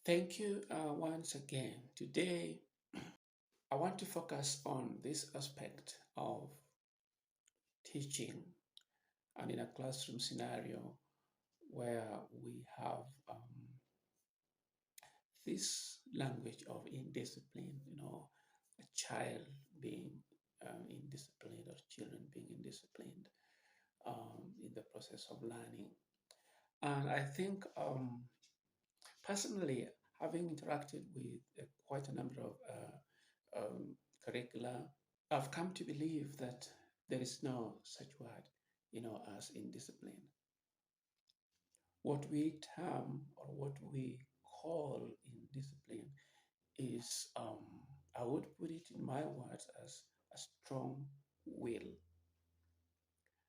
Thank you once again. Today, I want to focus on this aspect of teaching and in a classroom scenario where we have this language of indiscipline, a child being indisciplined or children being indisciplined in the process of learning. And I think personally, having interacted with quite a number of curricula, I've come to believe that there is no such word, as indiscipline. What we term or what we call indiscipline is, I would put it in my words as a strong will.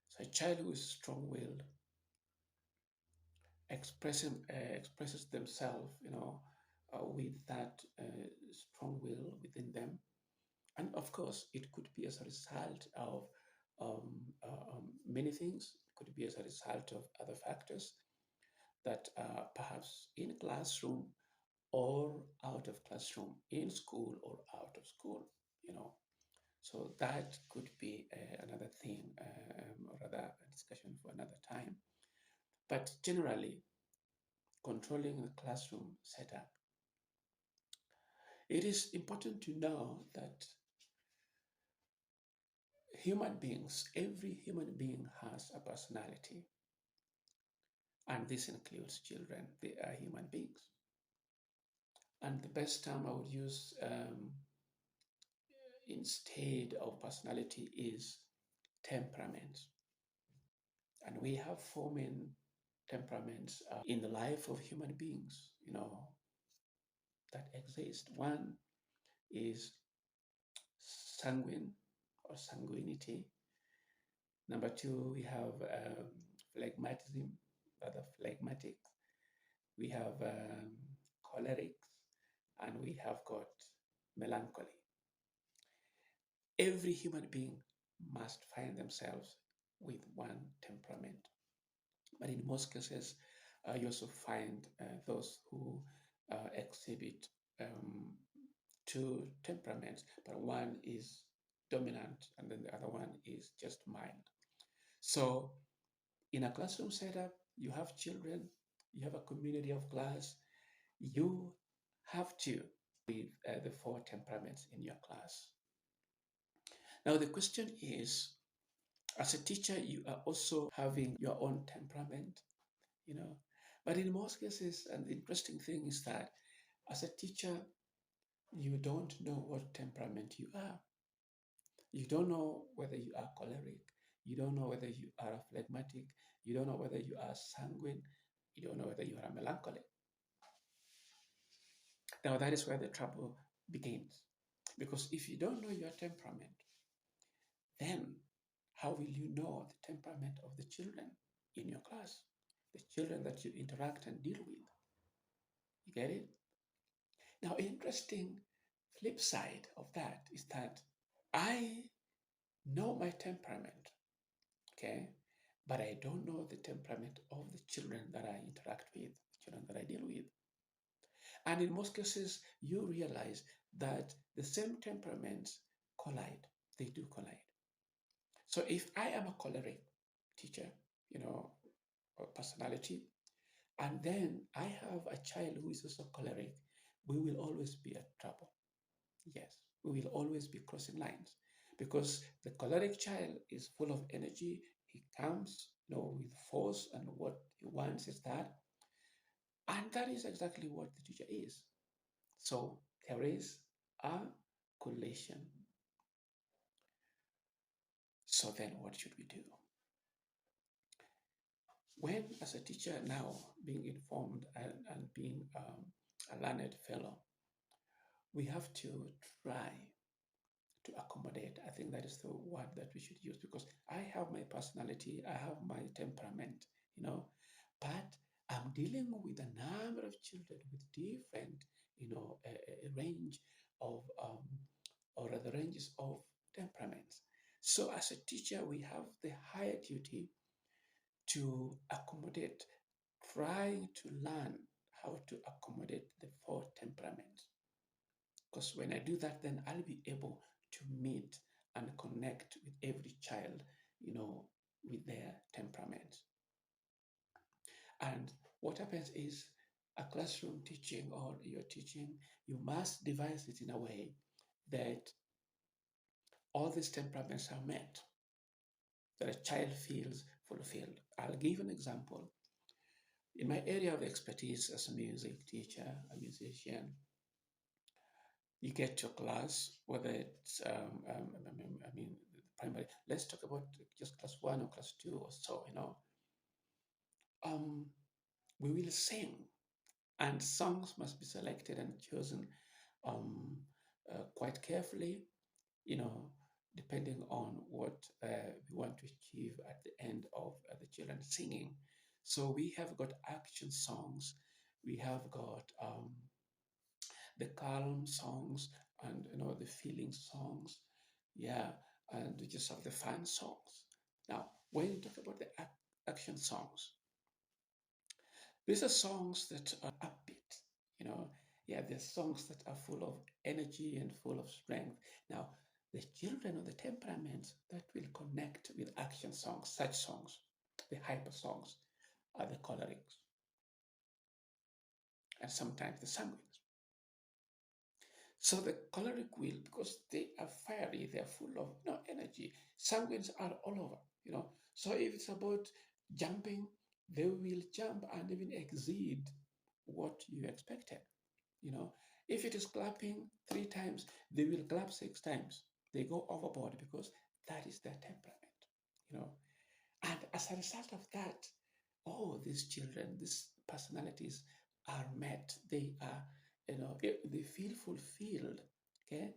So a child who is strong-willed expresses themselves, with that strong will within them. And of course, it could be as a result of many things. It could be as a result of other factors that perhaps in classroom or out of classroom, in school or out of school, you know. So that could be another thing, or rather a discussion for another time. But generally, controlling the classroom setup, it is important to know that human beings, every human being has a personality, and this includes children. They are human beings. And the best term I would use instead of personality is temperament. And we have four main temperaments in the life of human beings, that exist. One is sanguine or sanguinity. Number two, we have phlegmatism, rather phlegmatic. We have cholerics, and we have got melancholy. Every human being must find themselves with one temperament. But in most cases, you also find those who exhibit two temperaments, but one is dominant and then the other one is just mild. So in a classroom setup, you have children, you have a community of class, you have to with the four temperaments in your class. Now the question is, as a teacher, you are also having your own temperament, you know. But in most cases, and the interesting thing is that as a teacher, you don't know what temperament you are. You don't know whether you are choleric. You don't know whether you are phlegmatic. You don't know whether you are sanguine. You don't know whether you are melancholic. Now, that is where the trouble begins. Because if you don't know your temperament, then how will you know the temperament of the children in your class, the children that you interact and deal with? You get it? Now, interesting flip side of that is that I know my temperament, okay, but I don't know the temperament of the children that I interact with, the children that I deal with. And in most cases, you realize that the same temperaments collide. They do collide. So if I am a choleric teacher, or personality, and then I have a child who is also choleric, we will always be at trouble. Yes, we will always be crossing lines because the choleric child is full of energy. He comes, with force, and what he wants is that. And that is exactly what the teacher is. So there is a collision. So then what should we do? When, as a teacher now, being informed and being a learned fellow, we have to try to accommodate. I think that is the word that we should use because I have my personality, I have my temperament, but I'm dealing with a number of children with different, a range of, or the ranges of temperaments. So as a teacher, we have the higher duty to accommodate, trying to learn how to accommodate the four temperaments. Because when I do that, then I'll be able to meet and connect with every child, you know, with their temperaments. And what happens is a classroom teaching or your teaching, you must devise it in a way that all these temperaments are met, that a child feels fulfilled. I'll give an example. In my area of expertise as a music teacher, a musician, you get to class, whether it's, primary, let's talk about just class one or class two or so, um, we will sing, and songs must be selected and chosen um, quite carefully, you know, depending on what we want to achieve at the end of the children singing. So we have got action songs, we have got the calm songs, and the feeling songs, yeah, and we just have the fun songs. Now, when you talk about the action songs, these are songs that are upbeat, you know. Yeah, they're songs that are full of energy and full of strength. Now, the children of the temperaments that will connect with action songs, such songs, the hyper songs, are the cholerics and sometimes the sanguines. So the choleric will, because they are fiery, they are full of energy. Sanguines are all over. So if it's about jumping, they will jump and even exceed what you expected. You know, if it is clapping 3 times, they will clap 6 times. They go overboard because that is their temperament. You know, and as a result of that, oh, these children, these personalities are met. They are, they feel fulfilled, okay,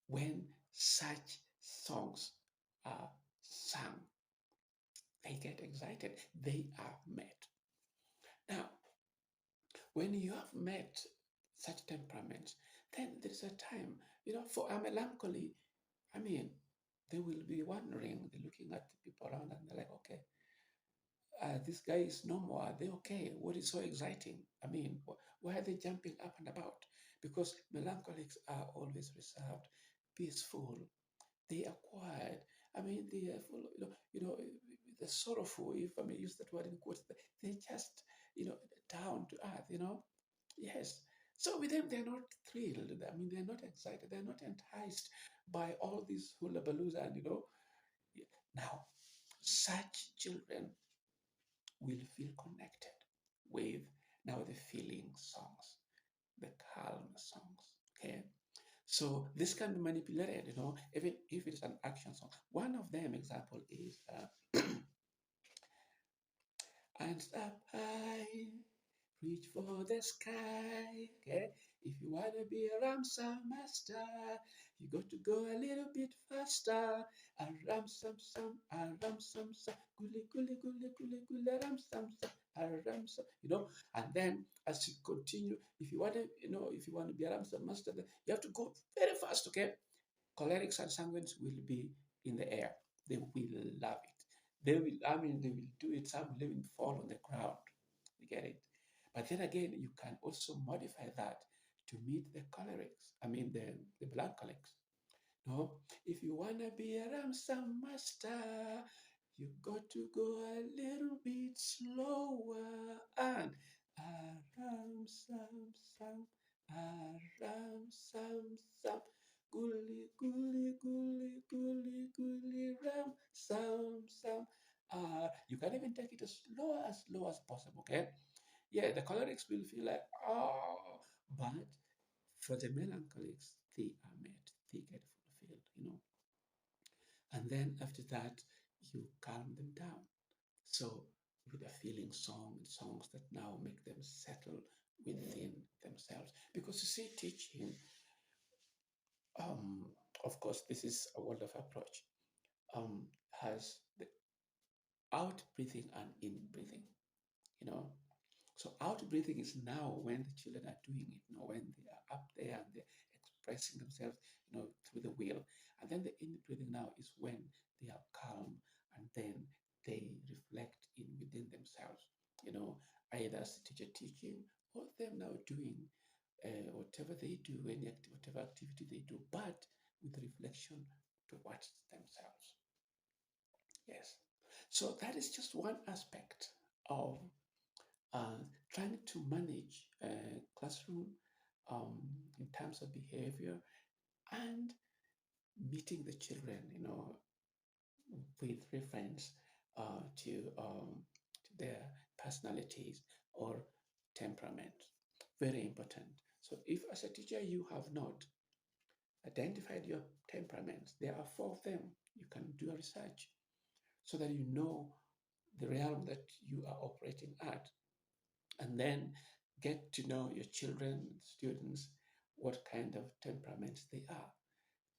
when such songs are sung. They get excited. They are met. Now, when you have met such temperaments, then there is a time, for a melancholy, I mean, they will be wondering, they're looking at the people around and they're like, okay, this guy is normal. Are they okay? What is so exciting? I mean, why are they jumping up and about? Because melancholics are always reserved, peaceful. They are quiet. I mean, they are full, they're sorrowful, if I may use that word in quotes. They're just, down to earth. Yes. So with them, they're not thrilled. I mean, they're not excited. They're not enticed by all these hula baloos and, yeah. Now, such children will feel connected with now the feeling songs, the calm songs. Okay. So this can be manipulated, even if it is an action song. One of them example is and up high, reach for the sky. Okay, if you wanna be a ransom master, you got to go a little bit faster. A ransom some, a ransom some, gully gully gully gully gully ransom some, a ransom. And then as you continue, if you wanna, if you want to be a ransom master, then you have to go very fast. Okay, cholerics and sanguines will be in the air. They will love it. They will do it. Some will even fall on the ground. You get it? But then again, you can also modify that to meet the cholerics. I mean, the melancholics. No, if you want to be a ransom master, you got to go a little bit slower. And a ransom, sam, a ransom, sam. Gully, gully, gully, gully, gully, ram, sam. You can even take it as low as possible, okay? Yeah, the cholerics will feel like, oh, but for the melancholics, they are met, they get fulfilled. And then after that, you calm them down. So with a feeling song, songs that now make them settle within themselves. Because you see, teaching, um, of course, this is a world of approach, has the out breathing and in breathing, you know. So out breathing is now when the children are doing it, when they are up there and they're expressing themselves, through the will. And then the in breathing now is when they are calm and then they reflect in within themselves, either as the teacher teaching all of them now doing whatever they do, whatever activity they do, but with reflection towards themselves. Yes. So that is just one aspect of uh, trying to manage a classroom um, in terms of behavior and meeting the children, with reference to their personalities or temperament. Very important. So if as a teacher you have not identified your temperaments, there are four of them. You can do a research so that you know the realm that you are operating at, and then get to know your children, students, what kind of temperaments they are.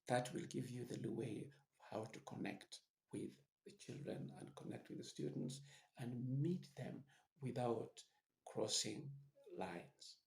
That will give you the way of how to connect with the children and connect with the students and meet them without crossing lines.